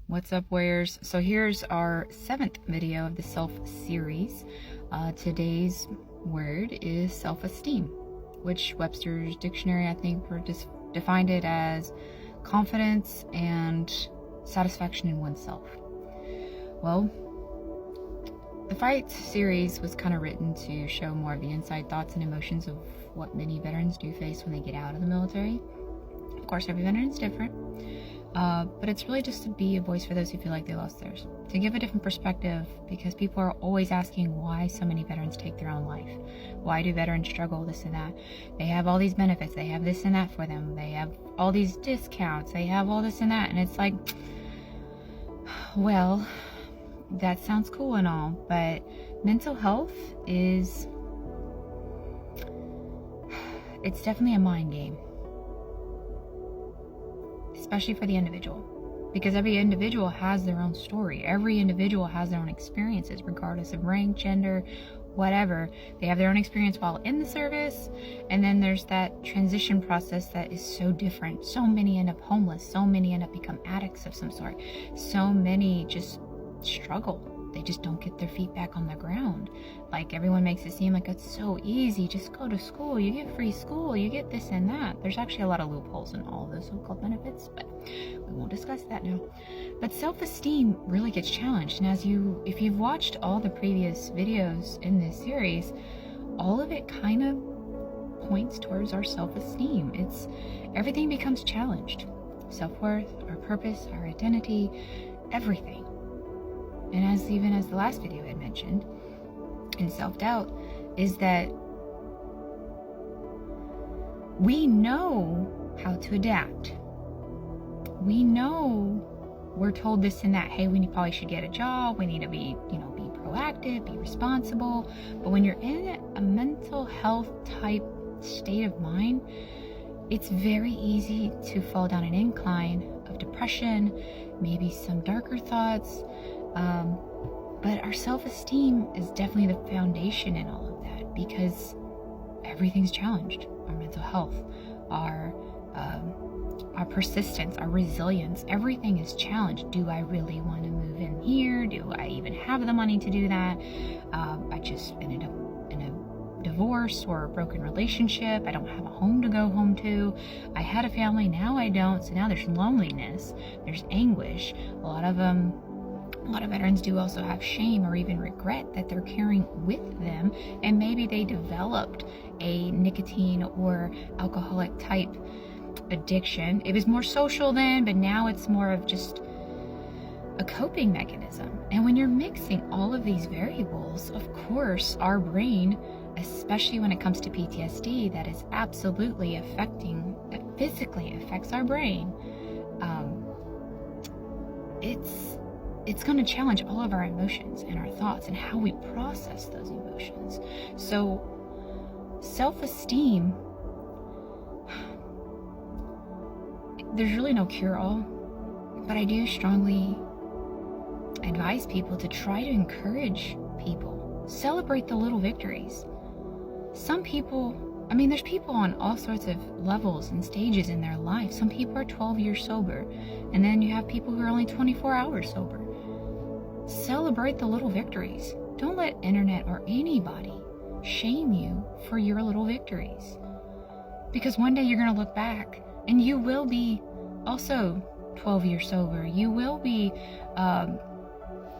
What's up, warriors? So here's our 7th video of the self series. Today's word is self-esteem, which Webster's dictionary, I think, just defined it as confidence and satisfaction in oneself. Well, the Fight series was kind of written to show more of the inside thoughts and emotions of what many veterans do face when they get out of the military. Of course, every veteran is different. But it's really just to be a voice for those who feel like they lost theirs, to give a different perspective, because people are always asking why so many veterans take their own life. Why do veterans struggle, this and that? They have all these benefits, they have this and that for them, they have all these discounts, they have all this and that, and it's like, well, that sounds cool and all, but mental health it's definitely a mind game. Especially for the individual, because every individual has their own story. Every individual has their own experiences, regardless of rank, gender, whatever. They have their own experience while in the service, and then there's that transition process that is so different. So many end up homeless, so many end up become addicts of some sort, so many just struggle. They just don't get their feet back on the ground. Like, everyone makes it seem like it's so easy. Just go to school, you get free school, you get this and that. There's actually a lot of loopholes in all those so-called benefits, but we won't discuss that now. But self-esteem really gets challenged. And if you've watched all the previous videos in this series, all of it kind of points towards our self-esteem. Everything becomes challenged. Self-worth, our purpose, our identity, everything. And even as the last video had mentioned, in self-doubt, is that we know how to adapt. We know we're told this and that. Hey, we probably should get a job. We need to be proactive, be responsible. But when you're in a mental health type state of mind, it's very easy to fall down an incline of depression, maybe some darker thoughts. But our self-esteem is definitely the foundation in all of that, because everything's challenged. Our mental health, our persistence, our resilience, everything is challenged. Do I really want to move in here? Do I even have the money to do that? I just ended up in a divorce or a broken relationship. I don't have a home to go home to. I had a family, now I don't. So now there's loneliness, there's anguish. A lot of veterans do also have shame or even regret that they're carrying with them, and maybe they developed a nicotine or alcoholic type addiction. It was more social then, but now it's more of just a coping mechanism. And when you're mixing all of these variables, of course, our brain, especially when it comes to PTSD, that is absolutely that physically affects our brain, it's going to challenge all of our emotions and our thoughts and how we process those emotions. So self-esteem, there's really no cure-all, but I do strongly advise people to try to encourage people. Celebrate the little victories. Some people, there's people on all sorts of levels and stages in their life. Some people are 12 years sober, and then you have people who are only 24 hours sober. Celebrate the little victories. Don't let internet or anybody shame you for your little victories. Because one day you're going to look back and you will be also 12 years sober. You will be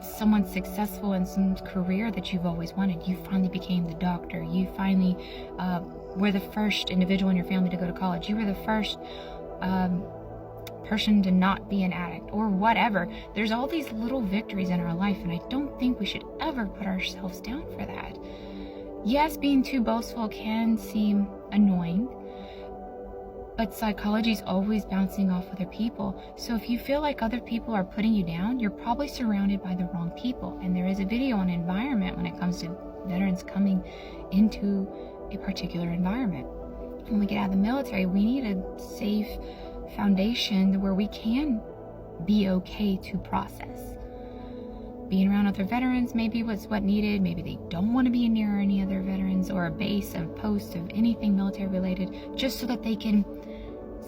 someone successful in some career that you've always wanted. You finally became the doctor. You finally were the first individual in your family to go to college. You were the first person to not be an addict, or whatever. There's all these little victories in our life, and I don't think we should ever put ourselves down for that. Yes, being too boastful can seem annoying, but psychology is always bouncing off other people. So if you feel like other people are putting you down, you're probably surrounded by the wrong people. And there is a video on environment when it comes to veterans coming into a particular environment. When we get out of the military, we need a safe foundation where we can be okay to process. Being around other veterans maybe was what needed. Maybe they don't want to be near any other veterans, or a base, a post of anything military related, just so that they can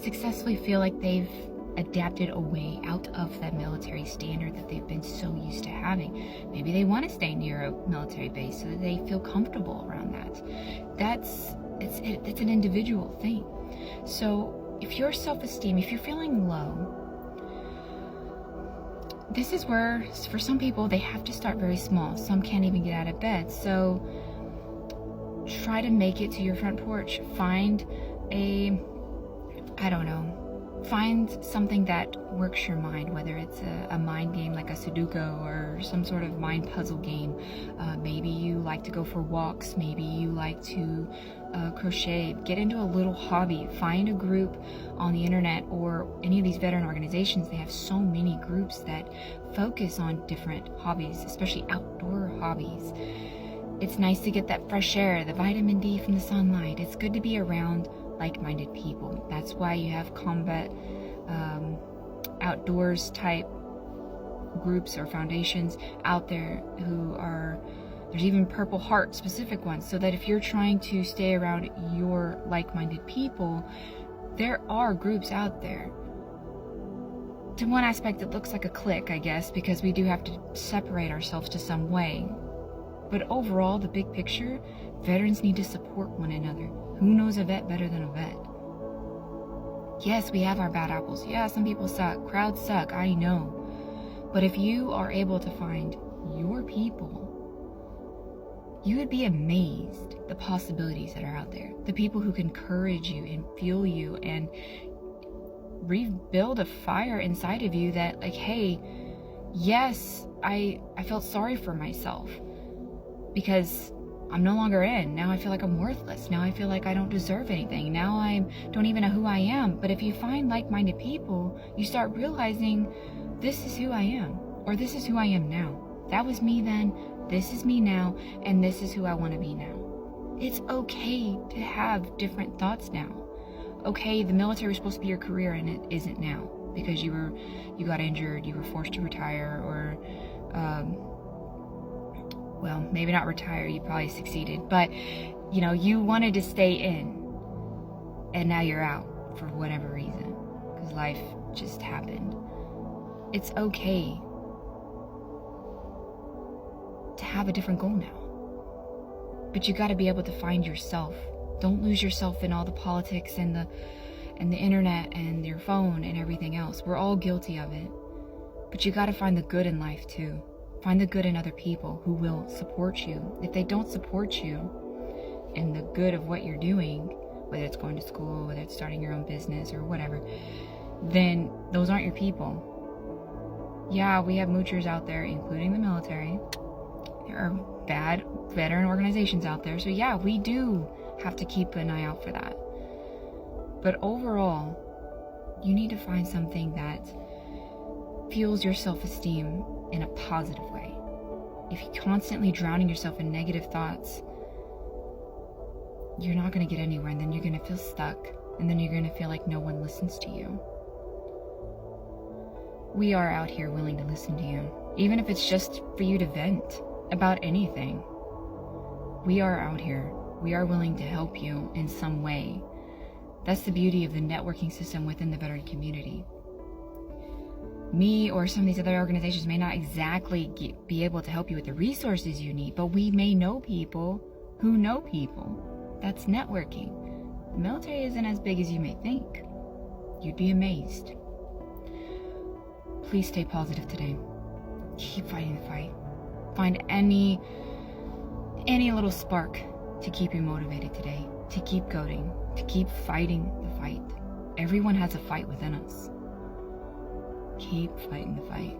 successfully feel like they've adapted away out of that military standard that they've been so used to having. Maybe they want to stay near a military base so that they feel comfortable around that. It's an individual thing. So if your self-esteem, if you're feeling low, this is where, for some people, they have to start very small. Some can't even get out of bed. So try to make it to your front porch. Find find something that works your mind, whether it's a mind game like a Sudoku or some sort of mind puzzle game. Maybe you like to go for walks. Maybe you like to crochet. Get into a little hobby. Find a group on the internet or any of these veteran organizations. They have so many groups that focus on different hobbies, especially outdoor hobbies. It's nice to get that fresh air, the vitamin D from the sunlight. It's good to be around like-minded people. That's why you have combat outdoors type groups or foundations out there there's even Purple Heart specific ones, so that if you're trying to stay around your like-minded people, there are groups out there. To one aspect, it looks like a clique, I guess, because we do have to separate ourselves to some way. But overall, the big picture, veterans need to support one another. Who knows a vet better than a vet? Yes, we have our bad apples. Yeah, some people suck. Crowds suck, I know. But if you are able to find your people, you would be amazed the possibilities that are out there. The people who can encourage you and fuel you and rebuild a fire inside of you that, like, hey, yes, I felt sorry for myself because I'm no longer in. Now I feel like I'm worthless. Now I feel like I don't deserve anything. Now I don't even know who I am. But if you find like-minded people, you start realizing this is who I am, or this is who I am now. That was me then, this is me now, and this is who I want to be now. It's okay to have different thoughts now. Okay, the military was supposed to be your career and it isn't now because you got injured, you were forced to retire, or well, maybe not retire, you probably succeeded, but you wanted to stay in and now you're out for whatever reason because life just happened. It's okay to have a different goal now, but you got to be able to find yourself. Don't lose yourself in all the politics and the internet and your phone and everything else. We're all guilty of it, but you got to find the good in life too. Find the good in other people who will support you. If they don't support you in the good of what you're doing, whether it's going to school, whether it's starting your own business or whatever, then those aren't your people. Yeah, we have moochers out there, including the military. There are bad veteran organizations out there. So yeah, we do have to keep an eye out for that. But overall, you need to find something that fuels your self-esteem in a positive way. If you're constantly drowning yourself in negative thoughts, you're not going to get anywhere, and then you're going to feel stuck, and then you're going to feel like no one listens to you. We are out here willing to listen to you, even if it's just for you to vent about anything. We are out here. We are willing to help you in some way. That's the beauty of the networking system within the veteran community. Me or some of these other organizations may not exactly be able to help you with the resources you need, but we may know people who know people. That's networking. The military isn't as big as you may think. You'd be amazed. Please stay positive today. Keep fighting the fight. Find any little spark to keep you motivated today, to keep going, to keep fighting the fight. Everyone has a fight within us. Keep fighting the fight.